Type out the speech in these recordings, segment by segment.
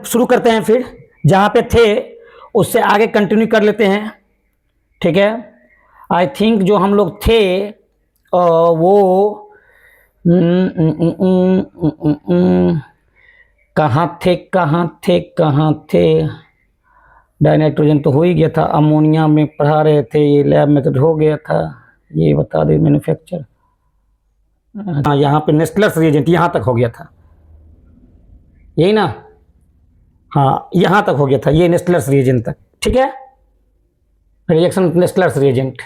शुरू करते हैं, फिर जहाँ पे थे उससे आगे कंटिन्यू कर लेते हैं। ठीक है, आई थिंक जो हम लोग थे वो कहाँ थे। डाइनाइट्रोजन तो हो ही गया था, अमोनिया में पढ़ा रहे थे, ये लैब मेथड हो गया था, ये बता दे मैन्युफैक्चर। हाँ, यहाँ पे नेस्टलर्स रिएजेंट यहाँ तक हो गया था, यही ना। हाँ, यहाँ तक हो गया था, ये नेस्टलर्स रिएजेंट तक। ठीक है, रिएक्शन नेस्टलर्स रिएजेंट।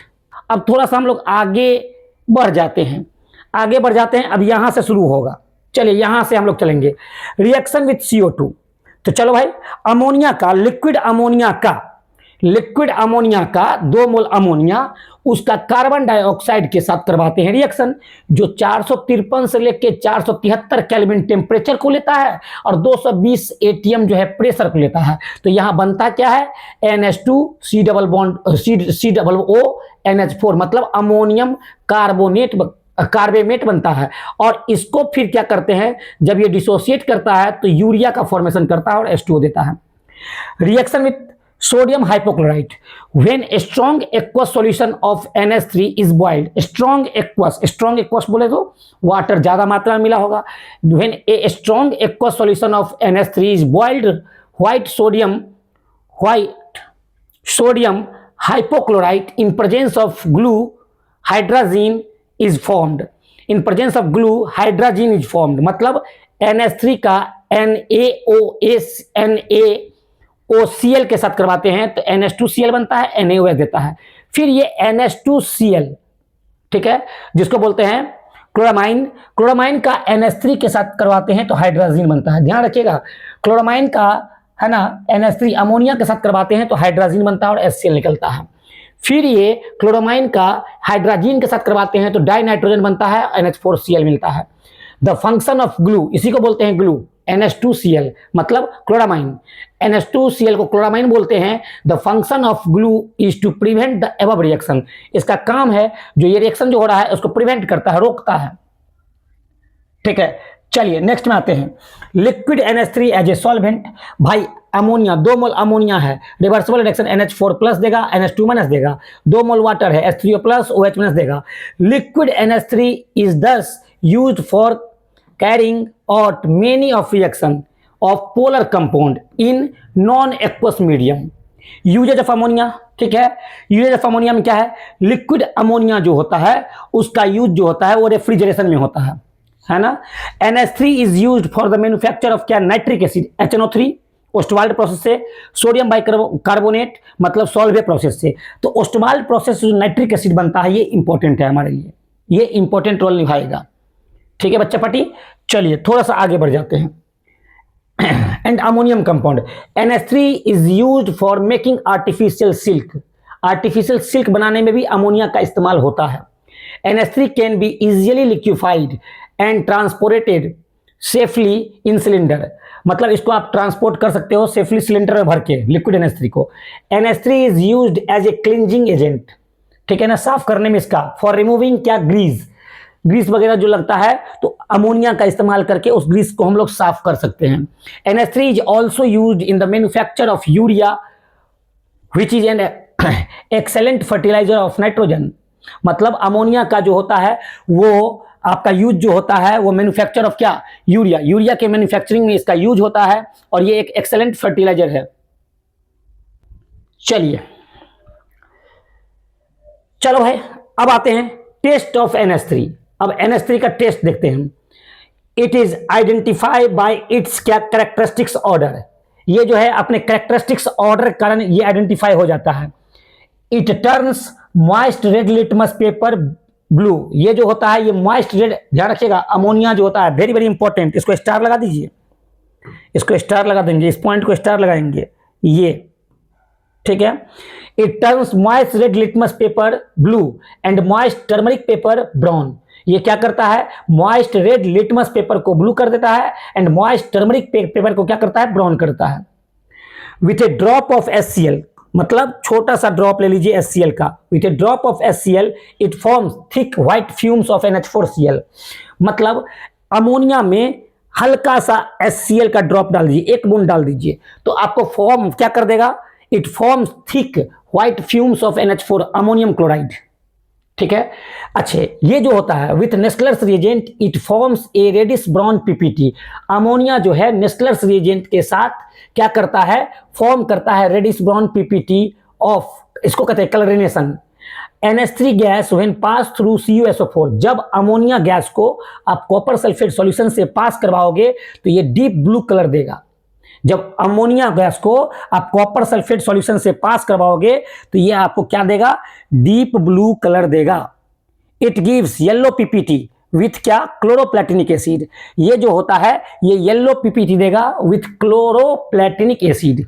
अब थोड़ा सा हम लोग आगे बढ़ जाते हैं, अब यहाँ से शुरू होगा। चलिए यहाँ से हम लोग चलेंगे, रिएक्शन विथ CO2। तो चलो भाई, अमोनिया का लिक्विड अमोनिया का 2 मोल अमोनिया उसका कार्बन डाइऑक्साइड के साथ करवाते हैं रिएक्शन, जो 453 से लेके 473 केल्विन टेम्परेचर को लेता है और 220 ATM जो है प्रेशर को लेता है। तो यहां बनता क्या है, NH2 C double bond COO NH4, मतलब अमोनियम कार्बोनेट बनता है। और इसको फिर क्या करते हैं, जब ये डिसोसिएट करता है तो यूरिया का फॉर्मेशन करता है और H2O देता है। Reaction with sodium hypochlorite, when a strong aqueous solution of NH3 is boiled. Strong aqueous बोले तो वाटर ज्यादा मात्रा में मिला होगा। When a strong aqueous solution of NH3 is boiled, white sodium hypochlorite in presence of glue hydrazine is formed. In presence of glue hydrazine is formed, मतलब NH3 का NaOCl के साथ करवाते हैं तो NH2Cl बनता है, NaOH देता है। फिर ये NH2Cl, ठीक है, जिसको बोलते हैं क्लोरामाइन का NH3 के साथ करवाते हैं तो हाइड्राजीन बनता है। ध्यान रखिएगा, क्लोरामाइन का है ना NH3 अमोनिया के साथ करवाते हैं तो हाइड्राजीन बनता है और HCl निकलता है। फिर ये क्लोरामाइन का हाइड्राजीन के साथ करवाते हैं तो डाइनाइट्रोजन बनता है, NH4Cl मिलता है। द फंक्शन ऑफ ग्लू, इसी को बोलते हैं ग्लू, NH2Cl मतलब क्लोरामाइन, NH2Cl को क्लोरामाइन बोलते हैं। The function of glue is to prevent the above reaction, इसका काम है जो ये रिएक्शन जो हो रहा है उसको प्रिवेंट करता है, रोकता है। ठीक है, चलिए नेक्स्ट में आते हैं, liquid NH3 as a solvent. भाई अमोनिया 2 मोल अमोनिया है, रिवर्सिबल रिएक्शन NH4 प्लस देगा, NH2 माइनस देगा। 2 मोल वाटर है, H3O प्लस OH माइनस देगा। Liquid NH3 is thus used for carrying out many of reaction of polar compound in non aqueous medium. Uses of ammonia, ठीक है, usage of ammonia में क्या है, liquid ammonia जो होता है उसका यूज जो होता है वो रेफ्रिजरेशन में होता है ना। NH3 is used for the manufacture of क्या, nitric acid HNO3 Ostwald process से, सोडियम बाइकार्बोनेट मतलब सॉल्वे प्रोसेस से। तो ओस्टवाल्ड प्रोसेस से जो नाइट्रिक एसिड बनता है ये इंपॉर्टेंट है हमारे लिए, ये इंपॉर्टेंट रोल निभाएगा। ठीक है बच्चा पार्टी, चलिए थोड़ा सा आगे बढ़ जाते हैं। And ammonium compound NH3 is used for making artificial silk. Artificial silk बनाने में भी अमोनिया का इस्तेमाल होता है। NH3 can be easily liquefied and transported safely in cylinder, मतलब इसको आप ट्रांसपोर्ट कर सकते हो सेफली सिलेंडर में भर के लिक्विड NH3 को। NH3 is used as a cleansing agent, ठीक है ना, साफ करने में इसका, फॉर रिमूविंग क्या, ग्रीस वगैरह जो लगता है तो अमोनिया का इस्तेमाल करके उस ग्रीस को हम लोग साफ कर सकते हैं। NH3 is also used in the manufacture of urea which is an excellent fertiliser of nitrogen, मतलब अमोनिया का जो होता है वो आपका यूज जो होता है वो मैन्युफैक्चर ऑफ क्या, यूरिया के मैन्युफैक्चरिंग में इसका यूज होता है और ये एक एक्सेलेंट फर्टिलाइजर है। चलो भाई, अब आते हैं टेस्ट ऑफ NH3। अब NH3 का टेस्ट देखते हैं। It is identify bye it's क्या, कैरेक्टरिस्टिक्स ऑर्डर, ये जो है अपने कैरेक्टरिस्टिक्स ऑर्डर के कारण ये आइडेंटिफाई हो जाता है। It turns moist red litmus paper blue, ये जो होता है ये मॉइस्ट रेड, ध्यान रखिएगा अमोनिया जो होता है वेरी वेरी इंपॉर्टेंट, इसको स्टार लगा दीजिए, इसको स्टार लगा देंगे, इस पॉइंट को स्टार लगाएंगे, ये ठीक है। It turns moist red litmus paper blue and moist turmeric paper brown, ये क्या करता है, मॉइस्ट रेड लिटमस पेपर को ब्लू कर देता है एंड मॉइस्ट टर्मरिक पेपर को क्या करता है, ब्राउन करता है। With A drop of HCl, मतलब छोटा सा ड्रॉप ले लीजिए HCl का, with A drop of HCl it forms thick white fumes of NH4Cl, मतलब अमोनिया में हल्का सा HCl का ड्रॉप डाल दीजिए, एक बूंद डाल दीजिए, तो आपको फॉर्म क्या कर देगा, it forms thick white fumes of NH4 ammonium chloride. ठीक है, अच्छे, ये जो होता है with Nessler's reagent it forms a reddish brown PPT। Ammonia जो है नेस्लर्स रिएजेंट के साथ क्या करता है, फॉर्म करता है रेडिश ब्राउन PPT ऑफ, इसको कहते हैं कलरिनेशन। NH3 gas when pass through CuSO4, जब अमोनिया गैस को आप कॉपर सल्फेट सॉल्यूशन से पास करवाओगे तो ये डीप ब्लू कलर देगा। जब अमोनिया गैस को आप कॉपर सल्फेट सॉल्यूशन से पास करवाओगे तो ये आपको क्या देगा, डीप ब्लू कलर देगा। It gives yellow PPT with क्या, क्लोरोप्लेटिनिक एसिड। ये जो होता है ये येलो PPT देगा विथ क्लोरोप्लेटिनिक एसिड।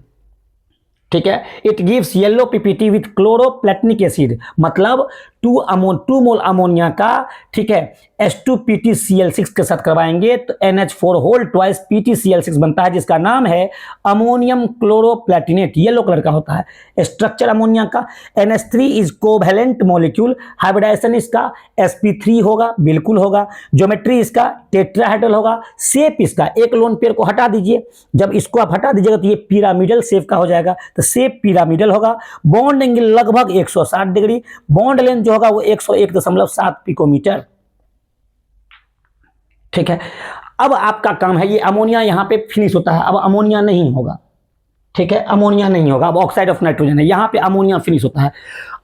ठीक है, it gives yellow PPT with chloroplatinic acid, मतलब 2 मोल अमोनिया का, ठीक है, H2PtCl6 के साथ करवाएंगे तो NH4 होल ट्वाइस PtCl6 बनता है, जिसका नाम है अमोनियम क्लोरोप्लेटिनेट, येलो कलर का होता है। स्ट्रक्चर अमोनिया का, NH3 is covalent molecule, hybridisation इसका sp3 होगा, बिल्कुल होगा। ज्योमेट्री इसका टेट्राहेड्रल होगा। शेप इसका, एक लोन पेयर को हटा दीजिए, जब इसको आप हटा दीजिएगा तो ये पिरामिडल शेप का हो जाएगा, तो शेप पिरामिडल होगा। बॉन्ड एंगल लगभग 160 डिग्री, बॉन्ड लेंथ जो होगा वो 101.7 पिकोमीटर। ठीक है, अब आपका काम है, ये अमोनिया यहां पे फिनिश होता है, अब अमोनिया नहीं होगा। ठीक है, अमोनिया नहीं होगा, अब ऑक्साइड ऑफ नाइट्रोजन है, यहां पे अमोनिया फिनिश होता है।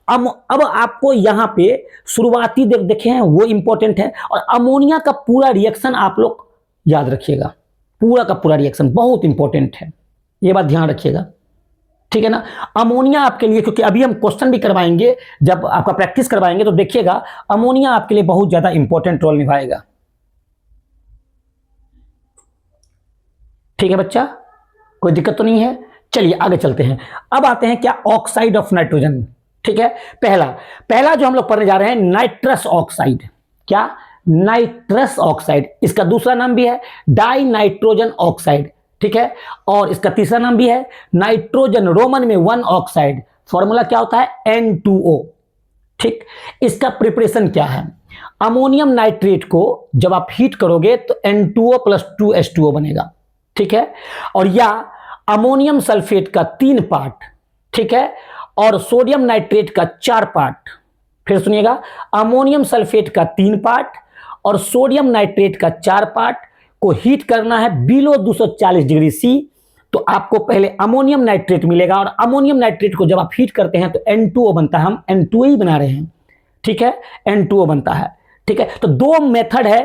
अब आपको यहां पे शुरुआती देखे हैं वो इंपॉर्टेंट है, और अमोनिया का पूरा रिएक्शन आप लोग याद रखिएगा, पूरा का पूरा रिएक्शन बहुत इंपॉर्टेंट है, ये बात ध्यान रखिएगा। ठीक है ना, अमोनिया आपके लिए, क्योंकि अभी हम क्वेश्चन भी करवाएंगे, जब आपका प्रैक्टिस करवाएंगे तो देखिएगा अमोनिया आपके लिए बहुत ज्यादा इंपॉर्टेंट रोल निभाएगा। ठीक है बच्चा, कोई दिक्कत तो नहीं है। चलिए आगे चलते हैं। अब आते हैं क्या, ऑक्साइड ऑफ नाइट्रोजन। ठीक है, पहला जो हम लोग पढ़ने जा रहे हैं नाइट्रस ऑक्साइड। क्या, नाइट्रस ऑक्साइड, इसका दूसरा नाम भी है डाई नाइट्रोजन ऑक्साइड। ठीक है, और इसका तीसरा नाम भी है नाइट्रोजन रोमन में 1 ऑक्साइड। फॉर्मूला क्या होता है, N2O। ठीक, इसका प्रिपरेशन क्या है, अमोनियम नाइट्रेट को जब आप हीट करोगे तो N2O + 2H2O बनेगा। ठीक है, और या अमोनियम सल्फेट का 3 पार्ट, ठीक है, और सोडियम नाइट्रेट का 4 पार्ट। फिर सुनिएगा, अमोनियम सल्फेट का 3 पार्ट और सोडियम नाइट्रेट का 4 पार्ट को हीट करना है बिलो 240 डिग्री C, तो आपको पहले अमोनियम नाइट्रेट मिलेगा, और अमोनियम नाइट्रेट को जब आप हीट करते हैं तो N2O बनता है, हम N2O ही बना रहे हैं। ठीक है, N2O बनता है। ठीक है, तो 2 मेथड है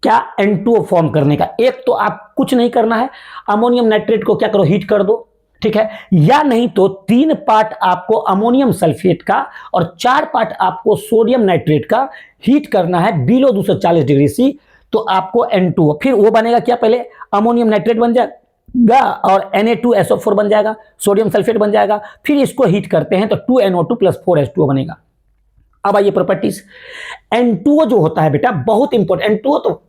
क्या, N2O फॉर्म करने का। एक तो आप कुछ नहीं करना है, अमोनियम नाइट्रेट को क्या करो, हीट कर दो। ठीक है, या नहीं तो 3 पार्ट आपको अमोनियम सल्फेट का और 4 पार्ट आपको सोडियम नाइट्रेट का हीट करना है बिलो 240 डिग्री C, तो आपको N2O, फिर वो बनेगा क्या, पहले अमोनियम नाइट्रेट बन जाएगा और Na2SO4 बन जाएगा, सोडियम सल्फेट बन जाएगा, फिर इसको हीट करते हैं तो 2NO2 + 4H2O बनेगा। अब आइए प्रॉपर्टीज। N2O जो होता है बेटा बहुत इंपॉर्टेंट, N2O तो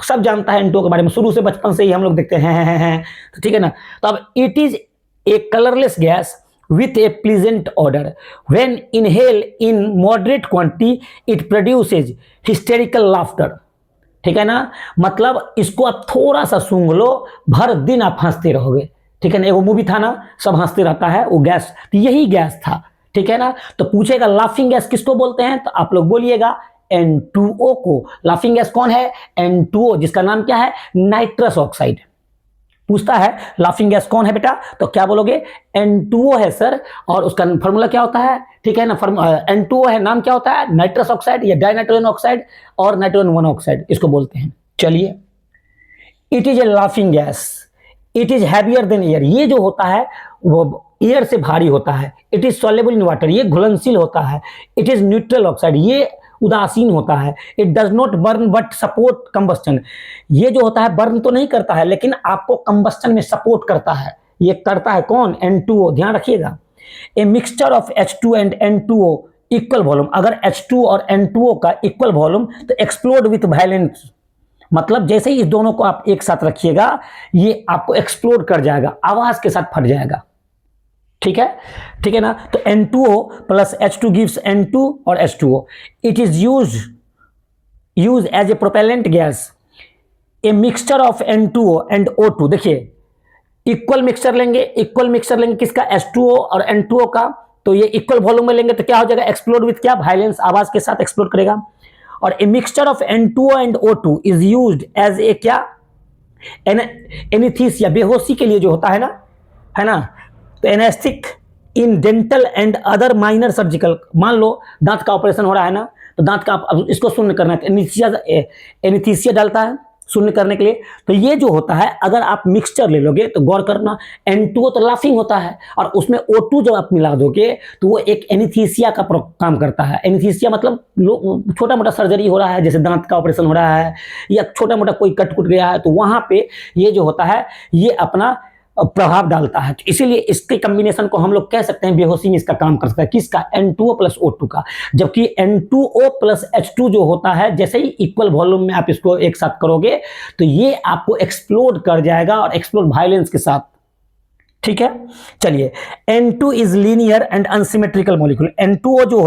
सब जानता है, N2O के बारे में शुरू से बचपन से ही हम लोग देखते हैं, तो ठीक है ना। तो अब it is a colourless gas with a pleasant odor. When inhaled in moderate quantity, it produces hysterical laughter. ठीक है ना, मतलब इसको आप थोड़ा सा सूंघ लो, भर दिन आप हंसते रहोगे। ठीक है ना, एगो मूवी था ना, सब हंसते रहता है, वो गैस, तो यही गैस था। ठीक है ना, तो पूछेगा लाफिंग गैस किसको बोलते हैं, तो आप लोग बोलिएगा N2O को। लाफिंग गैस कौन है, N2O, जिसका नाम क्या है, नाइट्रस ऑक्साइड। पूछता है लाफिंग गैस कौन है बेटा, तो क्या बोलोगे, N2O है सर, और उसका फॉर्मूला क्या होता है, ठीक है ना, N2O है, नाम क्या होता है, नाइट्रस ऑक्साइड या डाइनाइट्रोजन ऑक्साइड और नाइट्रोजन 1 ऑक्साइड, इसको बोलते हैं। चलिए, it is a laughing gas, it is heavier than air, ये जो होता है वो एयर से भारी होता है। It is soluble in water, ये घुलनशील होता है। इट इज न्यूट्रल ऑक्साइड, ये उदासीन होता है। It does not burn but support combustion, ये जो होता है बर्न तो नहीं करता है लेकिन आपको कंबस्टन में सपोर्ट करता है। ये करता है कौन, N2O, ध्यान रखिएगा। ए mixture of H2 and N2O equal volume, अगर H2 और N2O का इक्वल वॉल्यूम तो एक्सप्लोड विथ वायलेंस, मतलब जैसे ही इस दोनों को आप एक साथ रखिएगा ये आपको एक्सप्लोड कर जाएगा, आवाज के साथ फट जाएगा। ठीक है ना, तो N2O + H2 गिव्स N2 और H2O। It is use as a propellant gas a mixture of N2O and O2, देखिए इक्वल मिक्सचर लेंगे, किसका, H2O और N2O का, तो ये इक्वल वॉल्यूम में लेंगे तो क्या हो जाएगा, एक्सप्लोड विथ क्या, वायलेंस, आवाज के साथ एक्सप्लोड करेगा। और a mixture of N2O and O2 is used as a क्या, एनेस्थीसिया, बेहोशी के लिए जो होता है ना, तो anaesthetic in dental and other minor surgical, मान लो दांत का ऑपरेशन हो रहा है ना, तो दांत का अब इसको शून्य करना है, एनेस्थीसिया डालता है शून्य करने के लिए। तो ये जो होता है, अगर आप मिक्सचर ले लोगे तो गौर करना, N2O तो लाफिंग होता है और उसमें O2 जब आप मिला दोगे तो वो एक एनेस्थीसिया का काम करता है। एनेस्थीसिया मतलब छोटा मोटा सर्जरी हो रहा है, जैसे दांत का ऑपरेशन हो रहा है या छोटा मोटा कोई कट कुट गया है, तो वहां पे ये जो होता है ये अपना प्रभाव डालता है। तो इसीलिए इसके कॉम्बिनेशन को हम लोग कह सकते हैं बेहोशी में इसका काम कर सकता है, किसका, N2O प्लस O2 का। जबकि N2O प्लस H2 जो होता है, जैसे ही इक्वल वॉल्यूम में आप इसको एक साथ करोगे तो ये आपको एक्सप्लोड कर जाएगा और एक्सप्लोड वायलेंस के साथ, ठीक है। चलिए, N2 is linear and unsymmetrical molecule. N2O जो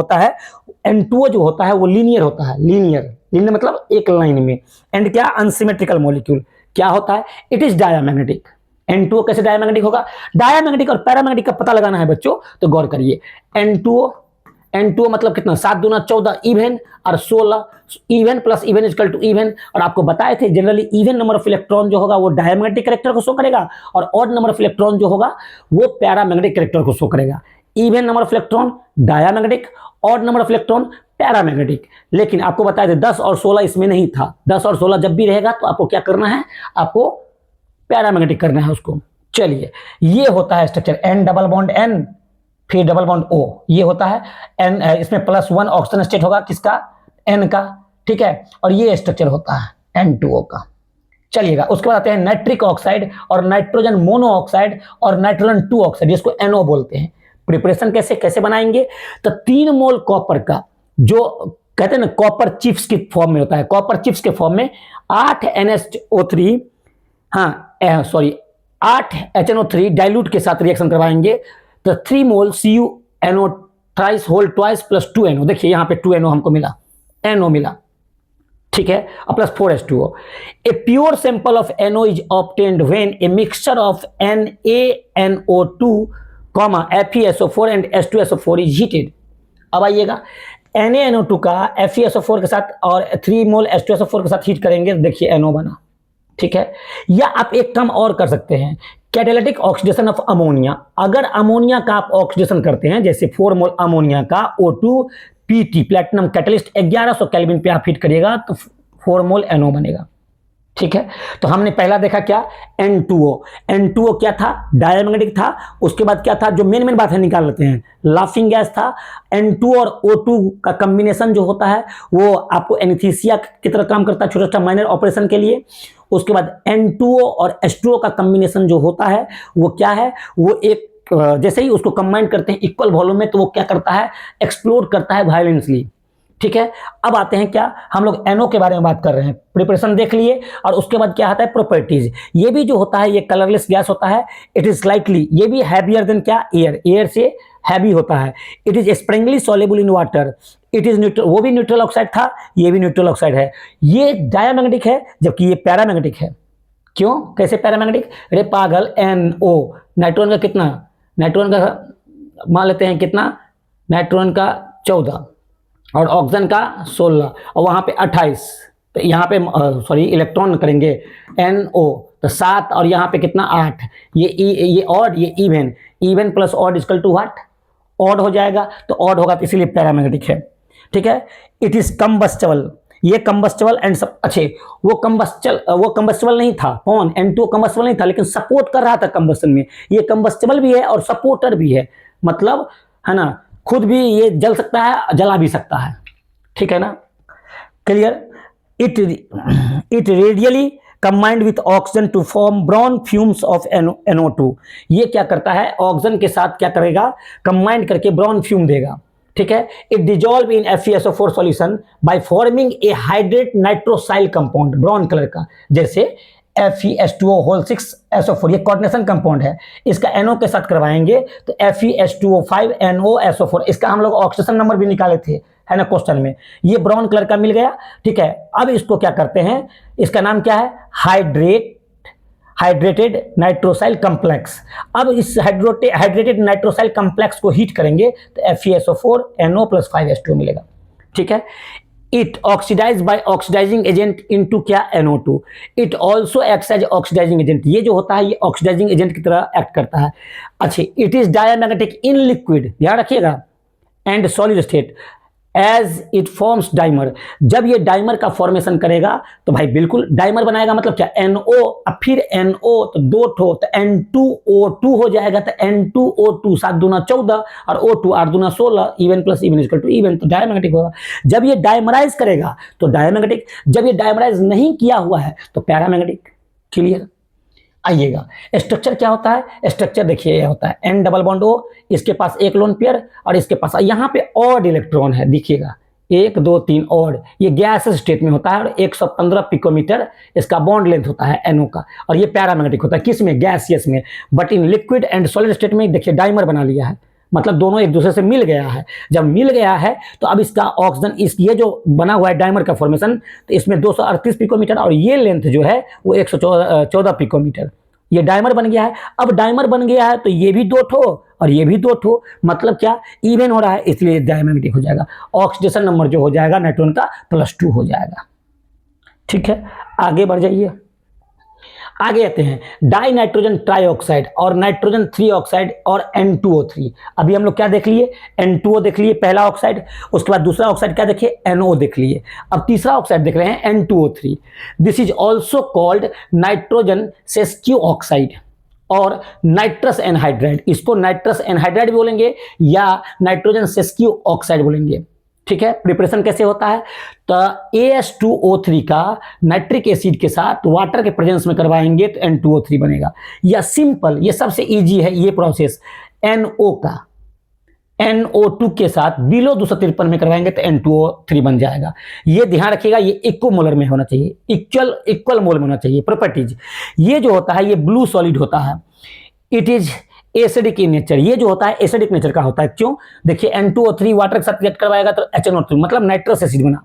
होता है वो लीनियर होता है, लीनियर मतलब एक लाइन में, एंड क्या, अनसिमेट्रिकल मॉलिक्यूल। क्या होता है, इट इज डायमैग्नेटिक। N2O कैसे डायमैग्नेटिक होगा, डायमैग्नेटिक और पैरामैग्नेटिक का पता लगाना है बच्चों, तो गौर करिए। N2O मतलब कितना, 7 दूना 14 इवन और 16, even plus even equal to even. और आपको बताए थे generally even number of electron जो होगा वो डायमैग्नेटिक कैरेक्टर को शो करेगा और ऑड नंबर ऑफ इलेक्ट्रॉन जो होगा वो पैरामैग्नेटिक कैरेक्टर को शो करेगा। Even number of electron diamagnetic, odd number of electron paramagnetic. लेकिन आपको बताया था 10 और 16 इसमें नहीं था। 10 और 16 जब भी रहेगा तो आपको क्या करना है, आपको पैरामैग्नेटिक करना है उसको। चलिए, ये होता है structure, N double bond N फिर डबल बॉन्ड O, ये होता है N, इसमें +1 ऑक्सीजन स्टेट होगा किसका, N का, ठीक है। और ये स्ट्रक्चर होता है N2O का। चलिएगा, उसके बाद आते हैं नाइट्रिक ऑक्साइड और नाइट्रोजन मोनोऑक्साइड और नाइट्रोजन 2 ऑक्साइड, जिसको NO बोलते हैं। प्रिपरेशन कैसे बनाएंगे, तो 3 मोल कॉपर का, जो कहते हैं ना कॉपर चिप्स की फॉर्म में होता है, कॉपर चिप्स के फॉर्म में 8 NH3, सॉरी 8 HNO3 डाइल्यूट के साथ रिएक्शन करवाएंगे, तो 3 mole CuNO thrice whole twice plus 2NO, देखिए यहाँ पे 2NO हमको मिला, NO मिला, ठीक है, और plus 4H2O। A pure sample of NO is obtained when A mixture of NaNO2, FeSO4 and H2SO4 is heated. अब आइएगा, NaNO2 का FeSO4 के साथ और 3 मोल H2SO4 के साथ हीट करेंगे, देखिए NO बना, ठीक है। या आप एक काम और कर सकते हैं, कैटालिटिक ऑक्सीडेशन ऑफ अमोनिया। अगर अमोनिया का आप ऑक्सीडेशन करते हैं, जैसे 4 मोल अमोनिया का O2PT प्लैटिनम कैटलिस्ट 1100 केल्विन पे आप हीट करिएगा तो 4 मोल NO बनेगा, ठीक है। तो हमने पहला देखा क्या, N2O क्या था, डायमैग्नेटिक था। उसके बाद क्या था, जो मेन बात है निकाल लेते हैं, लाफिंग गैस था। N2 और O2 का कॉम्बिनेशन जो होता है वो आपको एनेस्थीसिया की तरह काम करता है, छोटा छोटा माइनर ऑपरेशन के लिए। उसके बाद N2O और H2O का कॉम्बिनेशन जो होता है वो क्या है, वो एक जैसे ही उसको कंबाइन करते हैं इक्वल वॉल्यूम में तो वो क्या करता है, एक्सप्लोड करता है वायलेंसली, ठीक है। अब आते हैं क्या, हम लोग NO के बारे में बात कर रहे हैं, प्रिपरेशन देख लिए। और उसके बाद क्या आता है, प्रॉपर्टीज। ये भी जो होता है ये कलरलेस गैस होता है। इट इज स्लाइटली, ये भी हैवियर देन क्या, एयर से हैवी होता है। It is Sprüngli soluble in water. It is neutral, वो भी न्यूट्रल ऑक्साइड था, ये भी न्यूट्रल ऑक्साइड है। ये डायमैग्नेटिक है जबकि ये पैरामैग्नेटिक है। क्यों, कैसे पैरामैग्नेटिक, अरे पागल, NO नाइट्रोजन का कितना, नाइट्रोजन का मान लेते हैं कितना, नाइट्रोजन का 14 और ऑक्सीजन का 16 और वहाँ पे 28, तो यहाँ पे सॉरी इलेक्ट्रॉन करेंगे NO तो 7 और यहाँ पे कितना 8, ये ऑड ये even plus odd equal to what, odd हो जाएगा, तो ऑड होगा तो इसीलिए पैरामैग्नेटिक है, ठीक है। इट इज कंबस्टेबल, ये कंबस्टेबल एंड सब अच्छे, वो कंबस्टेबल नहीं था, कौन, N2 कंबस्टेबल नहीं था लेकिन सपोर्ट कर रहा था कंबस्टन में। ये कंबस्टेबल भी है और सपोर्टर भी है, मतलब है ना, खुद भी ये जल सकता है, जला भी सकता है, ठीक है ना, clear. It readily combined with oxygen to form brown fumes of NO2। ये क्या करता है, ऑक्सीजन के साथ क्या करेगा, कंबाइंड करके ब्राउन फ्यूम देगा, ठीक है। It dissolve in FeSO4 solution by forming a hydrate nitrosyl compound, brown colour का, जैसे FeH2O6SO4, ये कोऑर्डिनेशन कंपाउंड है। इसका NO के साथ करवाएंगे तो FeH2O5NOSO4, इसका हम लोग ऑक्सीडेशन नंबर भी निकाले थे, है ना क्वेश्चन में, ये ब्राउन कलर का मिल गया, ठीक है। अब इसको क्या करते हैं, इसका नाम क्या है, हाइड्रेटेड नाइट्रोसाइल कॉम्प्लेक्स। अब इस हाइड्रेटेड नाइट्रोसाइल कॉम्प्लेक्स को हीट करेंगे तो FeSO4 NO + 5H2 मिलेगा, ठीक है। It oxidise by oxidising agent into क्या, NO2। It also acts as oxidising agent, ये जो होता है ये ऑक्सीडाइजिंग एजेंट की तरह एक्ट करता है। अच्छा, it is diamagnetic in liquid, ध्यान रखिएगा, and solid state as it forms dimer. जब ये डाइमर का फॉर्मेशन करेगा तो भाई बिल्कुल डाइमर बनाएगा, मतलब क्या, NO, अब फिर NO तो दो ठो, तो N2O2 हो जाएगा, तो N2O2 7 दूना 14 और O2 8 दूना 16, even plus even equal to even, तो डायमैग्नेटिक होगा। जब ये डायमराइज करेगा तो डायमैग्नेटिक, जब ये डायमराइज नहीं किया हुआ है तो पैरामैग्नेटिक। क्लियर। आइएगा, स्ट्रक्चर क्या होता है, स्ट्रक्चर देखिए ये होता है N डबल बॉन्ड O, इसके पास एक लोन पेयर और इसके पास यहाँ पे ऑड इलेक्ट्रॉन है, दिखिएगा 1 2 3 ऑड, ये गैस स्टेट में होता है और 115 पिकोमीटर इसका बॉन्ड लेंथ होता है NO का, और ये पैरामैग्नेटिक होता है किस में, गैसियस में। But in liquid and solid state में देखिए डाइमर बना लिया है, मतलब दोनों एक दूसरे से मिल गया है। जब मिल गया है तो अब इसका ऑक्सीजन, इस ये जो बना हुआ है डाइमर का फॉर्मेशन, तो इसमें 238 पिकोमीटर और ये लेंथ जो है वो 114 पिकोमीटर, ये डाइमर बन गया है। अब डाइमर बन गया है तो ये भी दो ठो और ये भी दो ठो, मतलब क्या, इवन हो रहा है, इसलिए डायमैग्नेटिक हो जाएगा। ऑक्सीडेशन नंबर जो हो जाएगा नाइट्रोजन का +2 हो जाएगा, ठीक है। आगे बढ़ जाइए, आगे आते हैं डाई नाइट्रोजन ट्राइऑक्साइड और नाइट्रोजन 3 ऑक्साइड और N2O3। अभी हम लोग क्या देख लिए, N2O देख लिए पहला ऑक्साइड, उसके बाद दूसरा ऑक्साइड क्या देखिए, NO देख लिए, अब तीसरा ऑक्साइड देख रहे हैं N2O3। This is also called nitrogen sesqui oxide और नाइट्रस एनहाइड्राइड, इसको नाइट्रस एनहाइड्राइड भी बोलेंगे या नाइट्रोजन सेस्क्यू ऑक्साइड बोलेंगे, ठीक है। प्रिपरेशन कैसे होता है, तो AS2O3 का नाइट्रिक एसिड के साथ वाटर के प्रेजेंस में करवाएंगे तो N2O3 बनेगा, या सिंपल, ये सबसे इजी है ये प्रोसेस, NO का NO2 के साथ बिलो 253 में करवाएंगे तो N2O3 बन जाएगा। ये ध्यान रखिएगा, ये इक्वोमोलर में होना चाहिए, इक्वल मोल में होना चाहिए। प्रॉपर्टीज, ये जो होता है ये ब्लू सॉलिड होता है, it is acidic in nature, ये जो होता है एसिडिक नेचर का होता है। क्यों, देखिए N2O3 वाटर के साथ रिएक्ट करवाएगा तो HNO3 मतलब नाइट्रस एसिड बना,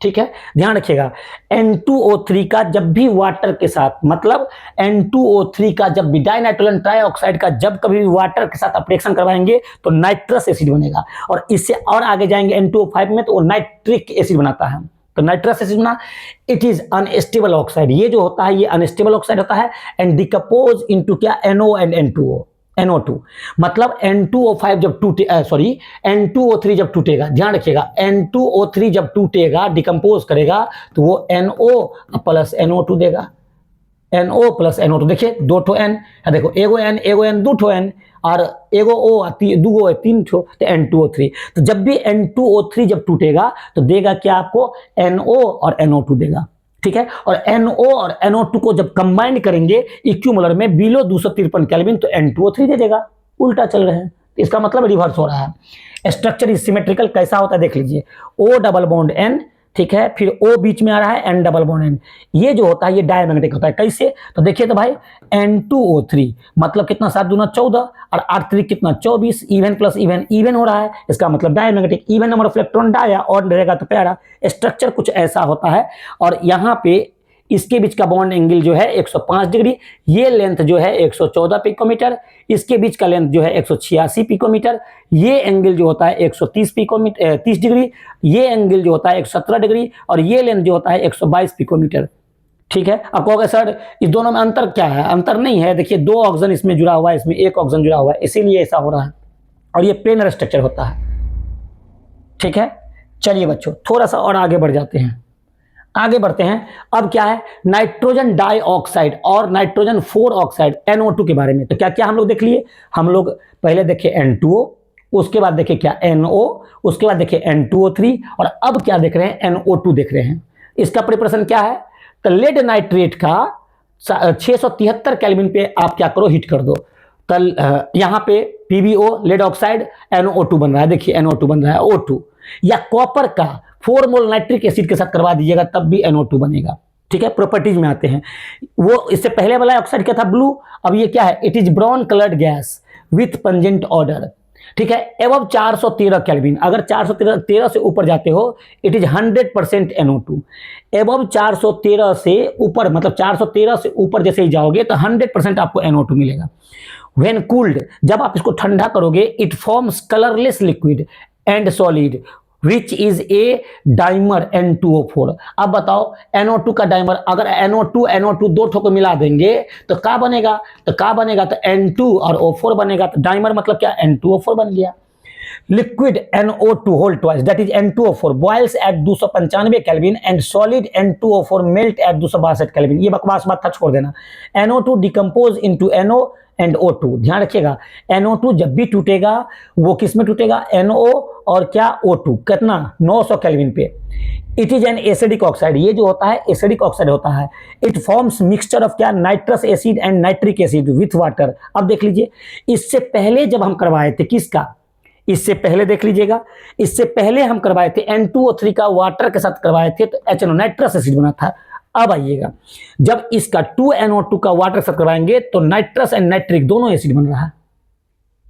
ठीक है। ध्यान रखिएगा, N2O3 का जब भी वाटर के साथ, मतलब N2O3 का जब भी डाई नाइट्रोजन ट्राइऑक्साइड का जब कभी भी वाटर के साथ रिएक्शन करवाएंगे तो नाइट्रस एसिड बनेगा, और इससे और आगे जाएंगे N2O5 में तो वो नाइट्रिक एसिड बनाता है, तो नाइट्रस एसिड बना। इट इज अनस्टेबल ऑक्साइड, ये जो होता है ये अनस्टेबल ऑक्साइड होता है, एंड डिकम्पोज इनटू क्या, NO एंड NO2, मतलब N2O5 जब N2O3 जब टूटेगा, ध्यान रखिएगा, N2O3 जब टूटेगा, डिकम्पोज करेगा तो वो NO + NO2 देगा, NO + NO2। देखिए दो ठो N है, देखो एगो N दो ठो N और एगो O दूगो 3 ठो, तो N2O3। तो जब भी N2O3 जब टूटेगा तो देगा क्या आपको, NO और NO2 देगा, ठीक है। और NO और NO2 को जब कंबाइन करेंगे इक्विमोलर में बिलो 253 केल्विन तो N2O3 दे देगा। उल्टा चल रहे हैं, इसका मतलब रिवर्स हो रहा है। स्ट्रक्चर इज सिमेट्रिकल, कैसा होता है देख लीजिए, O डबल बॉन्ड N, ठीक है, फिर O बीच में आ रहा है, N डबल बॉन्ड N, ये जो होता है ये डायमैग्नेटिक होता है। कैसे, तो देखिए तो भाई N2O3 मतलब कितना, 7 दूना 14 और 8 3 कितना 24, इवन प्लस इवन हो रहा है, इसका मतलब diamagnetic. Even number of electron dia और रहेगा तो पैरा। स्ट्रक्चर कुछ ऐसा होता है, और यहाँ पे इसके बीच का बॉन्ड एंगल जो है 105 डिग्री, ये लेंथ जो है 114 पिकोमीटर, इसके बीच का लेंथ जो है 186 पिकोमीटर, ये एंगल जो होता है 130 30 डिग्री, ये एंगल जो होता है 117 डिग्री, और ये लेंथ जो होता है 122 पिकोमीटर, ठीक है। आप कहोगे सर इस दोनों में अंतर क्या है, अंतर नहीं है, देखिए 2 ऑक्सीजन इसमें जुड़ा हुआ है, इसमें 1 ऑक्सीजन जुड़ा हुआ है, इसीलिए ऐसा हो रहा है, और ये प्लेनर स्ट्रक्चर होता है, ठीक है। चलिए बच्चों थोड़ा सा और आगे बढ़ जाते हैं, आगे बढ़ते हैं। अब क्या है, नाइट्रोजन डाइऑक्साइड और नाइट्रोजन 4 ऑक्साइड NO2 के बारे में। तो क्या क्या हम लोग देख लिए, हम लोग पहले देखे N2O, उसके बाद देखे क्या NO, उसके बाद देखे N2O3, और अब क्या देख रहे हैं, NO2 देख रहे हैं। इसका प्रिपरेशन क्या है, तो लेड नाइट्रेट का 673 केल्विन पे आप क्या करो, हीट कर दो। कल यहाँ पे PbO लेड ऑक्साइड NO2 बन रहा है, देखिए NO2 बन रहा है O2, या कॉपर का 4 मोल नाइट्रिक एसिड के साथ करवा दीजिएगा तब भी NO2 बनेगा, ठीक है। प्रॉपर्टीज में आते हैं, वो इससे पहले वाला ऑक्साइड क्या था, ब्लू, अब ये क्या है, it is brown coloured gas with pungent order, ठीक है। एबव 413 केल्विन, अगर 413 से ऊपर जाते हो इट इज 100% NO2। एबव 413 से ऊपर, मतलब 413 से ऊपर जैसे ही जाओगे तो 100% आपको NO2 मिलेगा। व्हेन कूल्ड, जब आप इसको ठंडा करोगे, it forms colourless liquid and solid which is a dimer N2O4। अब बताओ NO2 का डाइमर, अगर NO2 दो ठो को मिला देंगे तो क्या बनेगा, तो N2 और O4 बनेगा। तो डाइमर मतलब क्या, N2O4 बन गया। Liquid NO2 whole twice that is N2O4 boils at 295 kelvin and solid N2O4 melt at 262 kelvin. ये बकवास बात था, छोड़ देना। NO2 decompose into NO and O2। ध्यान रखिएगा, NO2 जब भी टूटेगा वो किस में टूटेगा, NO और क्या, O2। कितना, 900 केल्विन पे। It is an acidic oxide, ये जो होता है एसिडिक ऑक्साइड होता है। इट फॉर्म्स मिक्सचर ऑफ क्या, nitrous acid and nitric acid with water. अब देख लीजिए, इससे पहले जब हम करवाए थे किसका, इससे पहले देख लीजिएगा, इससे पहले हम करवाए थे N2O3 का वाटर के साथ करवाए थे तो HNO नाइट्रस एसिड बना था। अब आइएगा, जब इसका 2NO2 का वाटर के साथ करवाएंगे तो नाइट्रस एंड नाइट्रिक दोनों एसिड बन रहा है।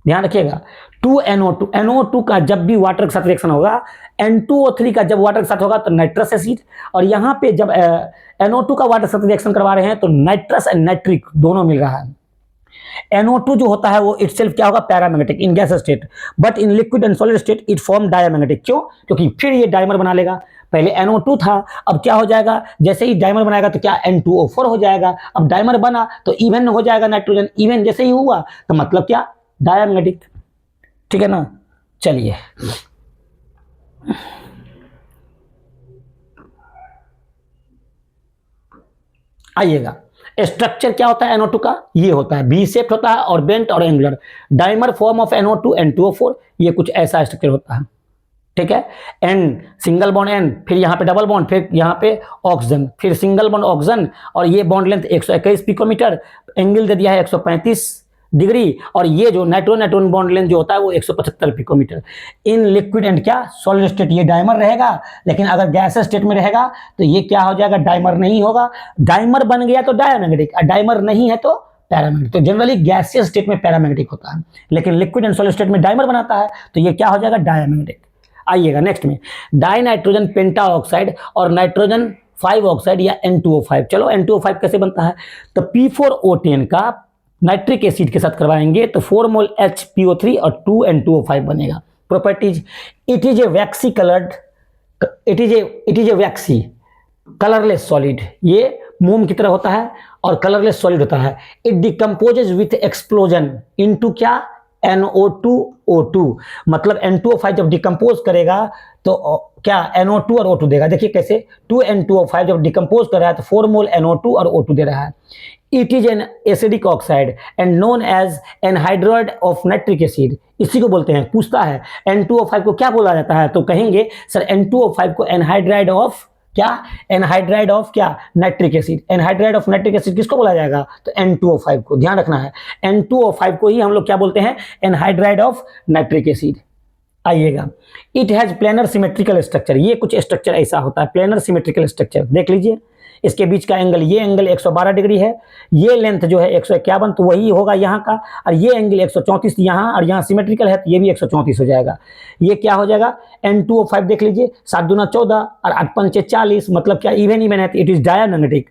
ध्यान रखिएगा, 2NO2, NO2 का जब भी वाटर के साथ रिएक्शन होगा, N2O3 का जब वाटर के साथ होगा तो नाइट्रस एसिड, और यहां पे जब NO2 का वाटर के साथ रिएक्शन करवा रहे हैं तो नाइट्रस एंड नाइट्रिक दोनों मिल रहा है। NO2 जो होता है वो इटसेल्फ क्या होगा, paramagnetic in gas state, but in liquid and solid state it form diamagnetic. क्यों, क्योंकि फिर ये डायमर बना लेगा। पहले NO2 था, अब क्या हो जाएगा, जैसे ही डायमर बनाएगा तो क्या, N2O4 हो जाएगा। अब डायमर बना तो इवन हो जाएगा नाइट्रोजन, इवन जैसे ही हुआ तो मतलब क्या, डायमैग्नेटिक। ठीक है ना। चलिए आइएगा, स्ट्रक्चर क्या होता है NO2 का, ये होता है बी शेप होता है और बेंट और angular. Dimer form of NO2 N2O4, ये कुछ ऐसा स्ट्रक्चर होता है। ठीक है, N सिंगल बॉन्ड N, फिर यहाँ पे डबल बॉन्ड, फिर यहाँ पे ऑक्सीजन, फिर सिंगल बॉन्ड ऑक्सीजन, और ये बॉन्ड लेंथ 121 पिकोमीटर, एंगल दे दिया है 135 डिग्री, और ये जो नाइट्रोजन बॉन्ड लेंथ जो होता है वो 175 पिकोमीटर। इन लिक्विड एंड क्या, सॉलिड स्टेट ये डाइमर रहेगा, लेकिन अगर गैस स्टेट में रहेगा तो ये क्या हो जाएगा, डाइमर नहीं होगा। डाइमर बन गया तो डायमैग्नेटिक, डाइमर नहीं है तो पैरामैग्नेटिक। तो जनरली गैसियस स्टेट में पैरामैग्नेटिक होता है, लेकिन लिक्विड एंड सॉलिड स्टेट में डाइमर बनाता है तो ये क्या हो जाएगा, डायमैग्नेटिक। आइएगा नेक्स्ट में, डाई नाइट्रोजन पेंटा ऑक्साइड और नाइट्रोजन 5 ऑक्साइड या N2O5। चलो N2O5 कैसे बनता है, तो P4O10 का नाइट्रिक एसिड के साथ करवाएंगे तो 4 मोल HPO3 और 2 N2O5 बनेगा। Properties, it is a vaccine coloured, it is a vaccine colourless solid, ये मोम की तरह होता है और कलरलेस सॉलिड होता है। It decomposes with explosion into क्या, NO2O2। मतलब N2O5 जब डिकम्पोज करेगा तो क्या, NO2 और O2 देगा। देखिए कैसे, 2 N2O5 जब डिकम्पोज कर रहा है तो 4 मोल NO2 और O2 दे रहा है। It is an acidic oxide and known as anhydride of nitric acid, इसी को बोलते हैं। पूछता है N2O5 को क्या बोला जाता है, तो कहेंगे सर N2O5 को एनहाइड्राइड ऑफ क्या, एनहाइड्राइड ऑफ क्या, nitric acid. Anhydride of nitric acid किसको बोला जाएगा, तो N2O5 को। ध्यान रखना है, N2O5 को ही हम लोग क्या बोलते हैं, एनहाइड्राइड ऑफ नाइट्रिक एसिड। आइएगा, it has planar symmetrical structure, ये कुछ स्ट्रक्चर ऐसा होता है, प्लेनर सिमेट्रिकल स्ट्रक्चर। देख लीजिए, इसके बीच का एंगल, ये एंगल 112 डिग्री है, ये लेंथ जो है 151 तो वही होगा यहाँ का, और ये एंगल 134 यहाँ, और यहाँ सिमेट्रिकल है तो ये भी 134 हो जाएगा। ये क्या हो जाएगा, N2O5 देख लीजिए, 7 दूना 14 और 8 पंचे 40, मतलब क्या, इवन है। It is diamagnetic.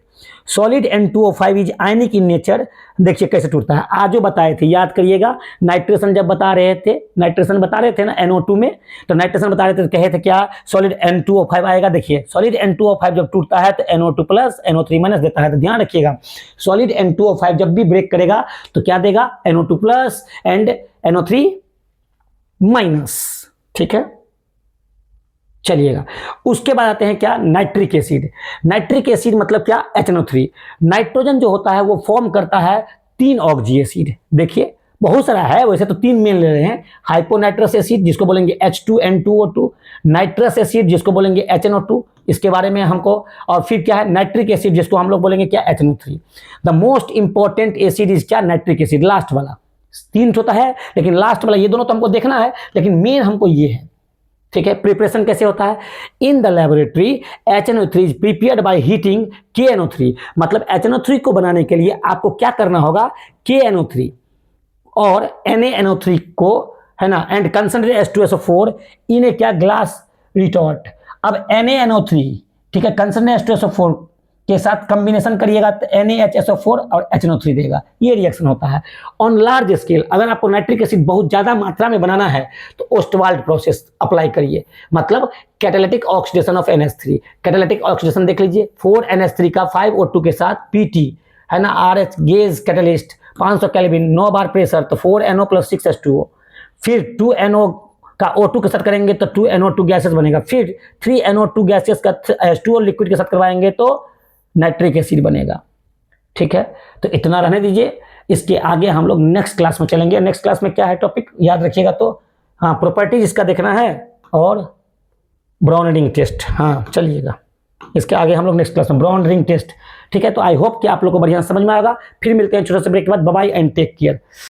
Solid N2O5 is ionic in nature. देखिए कैसे टूटता है, आज जो बताए थे, याद करिएगा। नाइट्रेशन जब बता रहे थे, नाइट्रेशन बता रहे थे ना NO2 में, तो नाइट्रेशन बता रहे थे, कहे थे क्या, सॉलिड N2O5 आएगा। देखिए सॉलिड N2O5 जब टूटता है तो NO2 प्लस NO3 माइनस देता है। तो ध्यान रखिएगा, सॉलिड N2O5 जब भी ब्रेक करेगा तो क्या देगा, NO2 plus and NO3 minus. ठीक है, चलिएगा, उसके बाद आते हैं क्या, नाइट्रिक एसिड। नाइट्रिक एसिड मतलब क्या, HNO3। नाइट्रोजन जो होता है वो फॉर्म करता है 3 ऑक्सी एसिड। देखिए बहुत सारा है, वैसे तो 3 मेन ले रहे हैं। हाइपोनाइट्रस एसिड जिसको बोलेंगे H2N2O2, नाइट्रस एसिड जिसको बोलेंगे HNO2, इसके बारे में हमको, और फिर क्या है, नाइट्रिक एसिड जिसको हम लोग बोलेंगे क्या, HNO3। The most important acid is क्या, नाइट्रिक एसिड, लास्ट वाला। 3 होता है लेकिन लास्ट वाला, ये दोनों तो हमको देखना है, लेकिन मेन हमको ये है। ठीक है, प्रिपरेशन कैसे होता है, in the laboratory HNO3 is prepared by heating KNO3। मतलब HNO3 को बनाने के लिए आपको क्या करना होगा, KNO3 और NaNO3 को है ना, एंड कंसंट्रेट H2SO4 इन ए क्या ग्लास रिटॉर्ट। अब NaNO3, ठीक है, कंसंट्रेट H2SO4 के साथ कॉम्बिनेशन करिएगा तो NaHSO4 और HNO3 देगा, ये रिएक्शन होता है। ऑन लार्ज स्केल अगर आपको नाइट्रिक एसिड बहुत ज़्यादा मात्रा में बनाना है तो ओस्टवाल्ड प्रोसेस अप्लाई करिए, मतलब catalytic oxidation of NH3। Catalytic oxidation देख लीजिए, 4NH3 का 5O2 के साथ PT, है ना, RH गेज कैटलिस्ट 500 केल्विन, 9 बार प्रेशर, तो 4NO + 6H2O। फिर 2NO का O2 के साथ करेंगे तो 2NO2 गैसेस बनेगा, फिर 3NO2 गैसेस का H2O लिक्विड के साथ करवाएंगे तो नाइट्रिक एसिड बनेगा। ठीक है, तो इतना रहने दीजिए, इसके आगे हम लोग नेक्स्ट क्लास में चलेंगे। नेक्स्ट क्लास में क्या है टॉपिक याद रखिएगा, तो हाँ प्रॉपर्टीज इसका देखना है और ब्राउन रिंग टेस्ट। हाँ चलिएगा, इसके आगे हम लोग नेक्स्ट क्लास में ब्राउन रिंग टेस्ट। ठीक है, तो आई होप कि आप लोग को बढ़िया समझ में आएगा। फिर मिलते हैं छोटे से ब्रेक के बाद। Bye bye and take care.